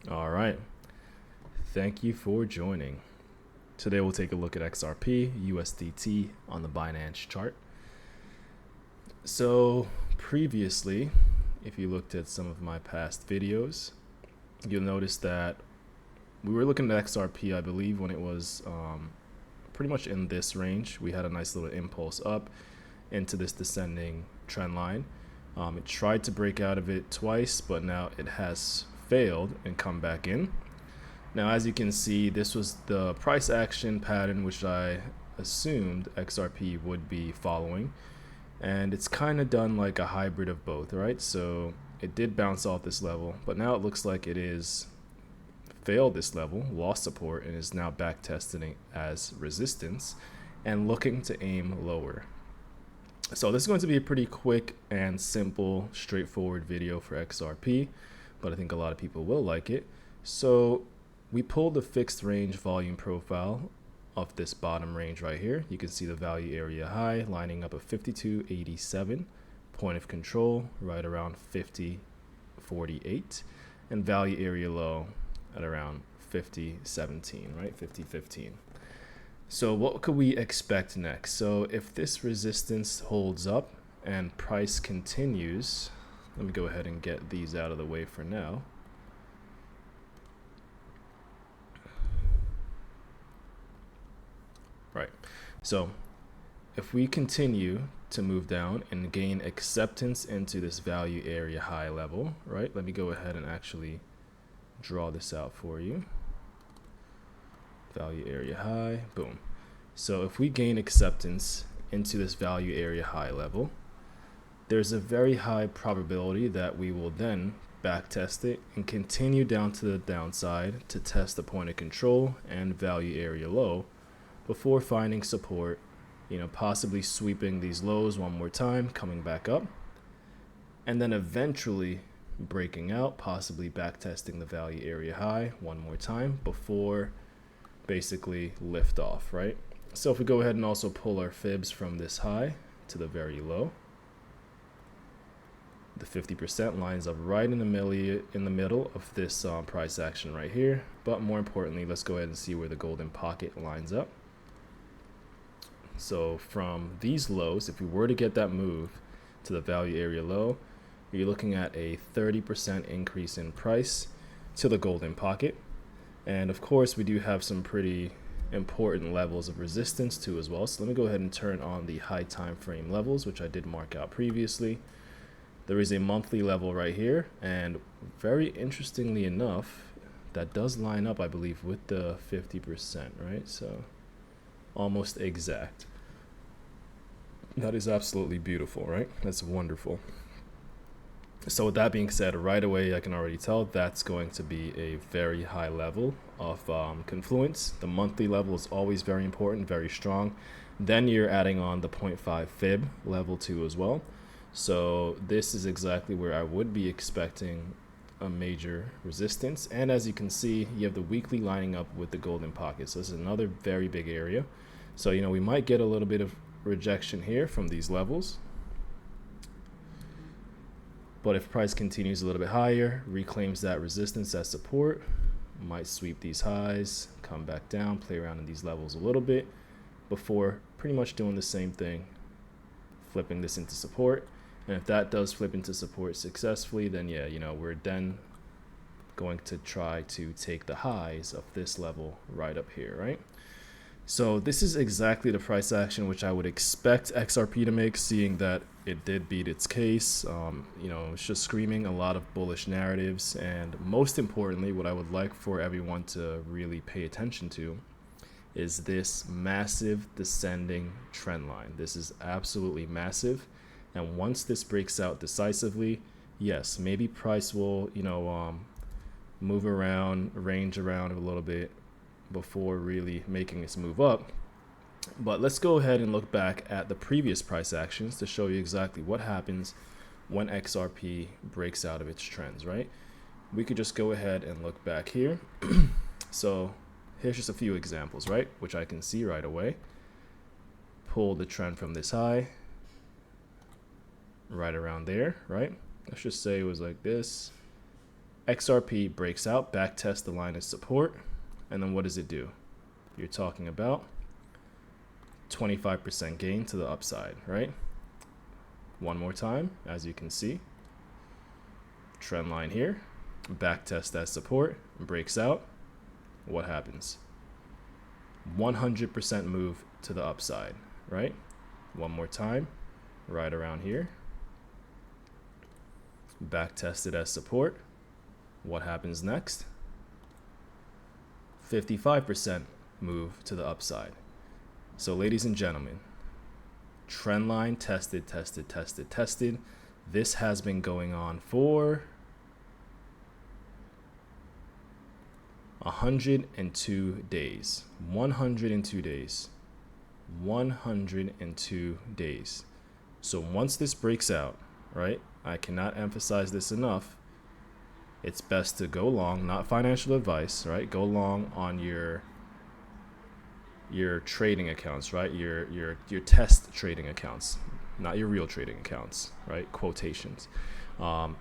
All right. Thank you for joining. Today we'll take a look at XRP, USDT on the Binance chart. So previously, if you looked at some of my past videos, you'll notice that we were looking at XRP, I believe, when it was pretty much in this range. We had a nice little impulse up into this descending trend line. It tried to break out of it twice, but now it has failed and come back in. Now, as you can see, this was the price action pattern which I assumed XRP would be following, and it's kind of done like a hybrid of both, right? So it did bounce off this level, but now it looks like it is failed this level, lost support, and is now back testing as resistance and looking to aim lower. So this is going to be a pretty quick and simple, straightforward video for XRP, but I think a lot of people will like it. So we pulled the fixed range volume profile of this bottom range right here. You can see the value area high lining up at 52.87, point of control right around 50.48, and value area low at around 50.17, right? 50.15. So what could we expect next? So if this resistance holds up and price continues, let me go ahead and get these out of the way for now. Right. So if we continue to move down and gain acceptance into this value area high level, right? Let me go ahead and actually draw this out for you. Value area high, boom. So if we gain acceptance into this value area high level, there's a very high probability that we will then back test it and continue down to the downside to test the point of control and value area low before finding support, possibly sweeping these lows one more time, coming back up, and then eventually breaking out, possibly back testing the value area high one more time before basically lift off, right? So if we go ahead and also pull our fibs from this high to the very low, the 50% lines up right in the middle of this price action right here. But more importantly, let's go ahead and see where the golden pocket lines up. So from these lows, if we were to get that move to the value area low, you're looking at a 30% increase in price to the golden pocket. And of course, we do have some pretty important levels of resistance too as well. So let me go ahead and turn on the high time frame levels, which I did mark out previously. There is a monthly level right here, and very interestingly enough, that does line up, I believe, with the 50%, right? So almost exact. That is absolutely beautiful, right? That's wonderful. So with that being said, right away, I can already tell that's going to be a very high level of confluence. The monthly level is always very important, very strong. Then you're adding on the 0.5 fib level 2 as well. So this is exactly where I would be expecting a major resistance. And as you can see, you have the weekly lining up with the golden pocket. So this is another very big area. So, we might get a little bit of rejection here from these levels. But if price continues a little bit higher, reclaims that resistance as support, might sweep these highs, come back down, play around in these levels a little bit before pretty much doing the same thing, flipping this into support. And if that does flip into support successfully, then yeah, we're then going to try to take the highs of this level right up here, right? So this is exactly the price action which I would expect XRP to make, seeing that it did beat its case. It's just screaming a lot of bullish narratives. And most importantly, what I would like for everyone to really pay attention to is this massive descending trend line. This is absolutely massive. And once this breaks out decisively, yes, maybe price will, move around, range around a little bit before really making its move up. But let's go ahead and look back at the previous price actions to show you exactly what happens when XRP breaks out of its trends, right? We could just go ahead and look back here. So here's just a few examples, right? Which I can see right away. Pull the trend from this high, right around there, right? Let's just say it was like this. XRP breaks out, back test the line of support, and then what does it do? You're talking about 25% gain to the upside, right? One more time, as you can see, trend line here, back test that support, breaks out. What happens? 100% move to the upside, right? One more time, right around here, back tested as support. What happens next? 55% move to the upside. So ladies and gentlemen, trend line tested. This has been going on for 102 days. 102 days. 102 days. So once this breaks out, right? I cannot emphasize this enough. It's best to go long, not financial advice, right? Go long on your trading accounts, right? Your test trading accounts, not your real trading accounts, right? Quotations.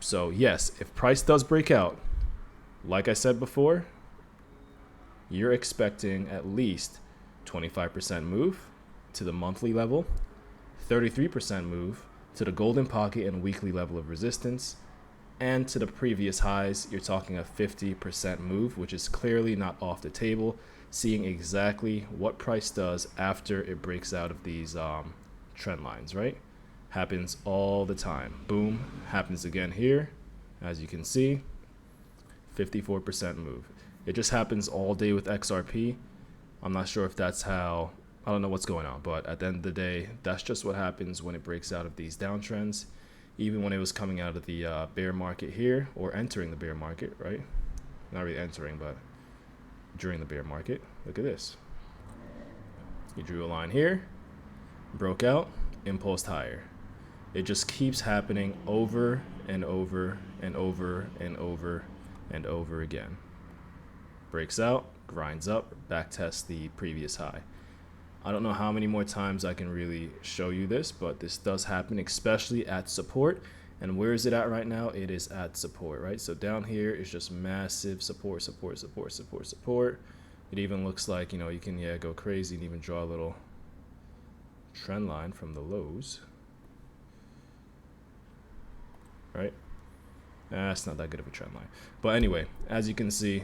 So yes, if price does break out, like I said before, you're expecting at least 25% move to the monthly level, 33% move to the golden pocket and weekly level of resistance, and to the previous highs. You're talking a 50% move, which is clearly not off the table. Seeing exactly what price does after it breaks out of these trend lines, right? Happens all the time. Boom, happens again here. As you can see, 54% move. It just happens all day with XRP. I'm not sure if that's how, I don't know what's going on, but at the end of the day, that's just what happens when it breaks out of these downtrends. Even when it was coming out of the bear market here, or entering the bear market, right? Not really entering, but during the bear market. Look at this. You drew a line here, broke out, impulsed higher. It just keeps happening over and over and over and over and over again. Breaks out, grinds up, back tests the previous high. I don't know how many more times I can really show you this, but this does happen, especially at support. And where is it at right now? It is at support, right? So down here is just massive support. It even looks like, you can, go crazy and even draw a little trend line from the lows, right? That's not that good of a trend line. But anyway, as you can see,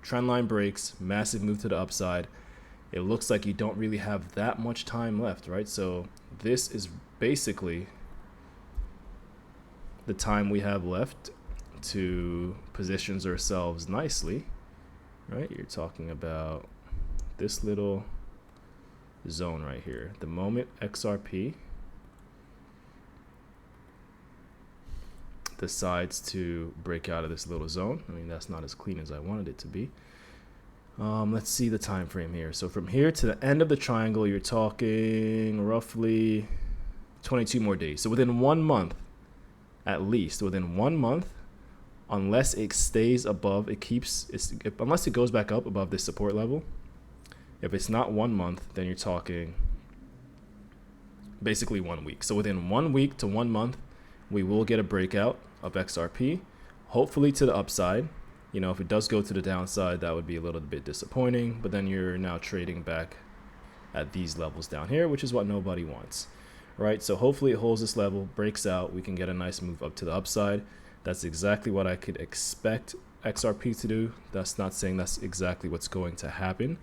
trend line breaks, massive move to the upside. It looks like you don't really have that much time left, right? So this is basically the time we have left to position ourselves nicely, right? You're talking about this little zone right here. The moment XRP decides to break out of this little zone, I mean, that's not as clean as I wanted it to be. Let's see the time frame here. So from here to the end of the triangle, you're talking roughly 22 more days. So within 1 month, at least within 1 month, unless it stays above, unless it goes back up above this support level. If it's not 1 month, then you're talking basically 1 week. So within 1 week to 1 month, we will get a breakout of XRP, hopefully to the upside. If it does go to the downside, that would be a little bit disappointing, but then you're now trading back at these levels down here, which is what nobody wants, right? So hopefully it holds this level, breaks out, we can get a nice move up to the upside. That's exactly what I could expect XRP to do. That's not saying that's exactly what's going to happen,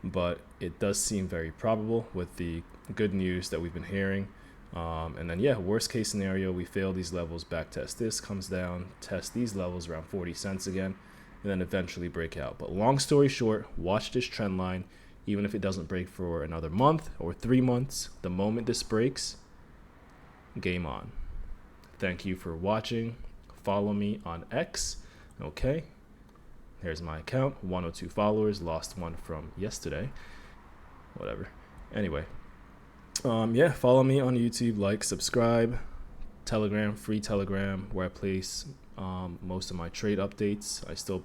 but it does seem very probable with the good news that we've been hearing. And then, worst case scenario, we fail these levels, back test this, comes down, test these levels around 40 cents again, and then eventually break out. But long story short, watch this trend line. Even if it doesn't break for another month or 3 months, the moment this breaks, game on. Thank you for watching. Follow me on X. Okay. Here's my account, 102 followers, lost one from yesterday. Whatever. Anyway. Follow me on YouTube, like, subscribe, Telegram, free Telegram, where I place most of my trade updates. I still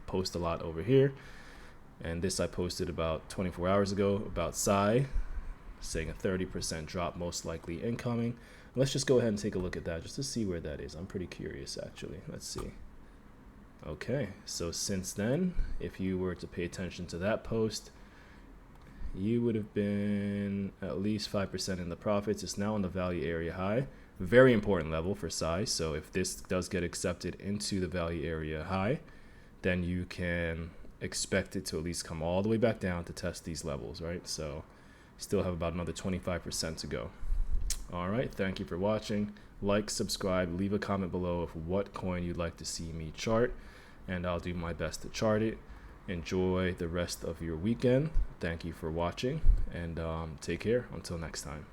post a lot over here, and this I posted about 24 hours ago about SAI, saying a 30% drop most likely incoming. Let's just go ahead and take a look at that just to see where that is. I'm pretty curious, actually. Let's see. Okay, so since then, if you were to pay attention to that post, you would have been at least 5% in the profits. It's now on the value area high. Very important level for size. So if this does get accepted into the value area high, then you can expect it to at least come all the way back down to test these levels, right? So still have about another 25% to go. All right, thank you for watching. Like, subscribe, leave a comment below of what coin you'd like to see me chart, and I'll do my best to chart it. Enjoy the rest of your weekend. Thank you for watching, and take care until next time.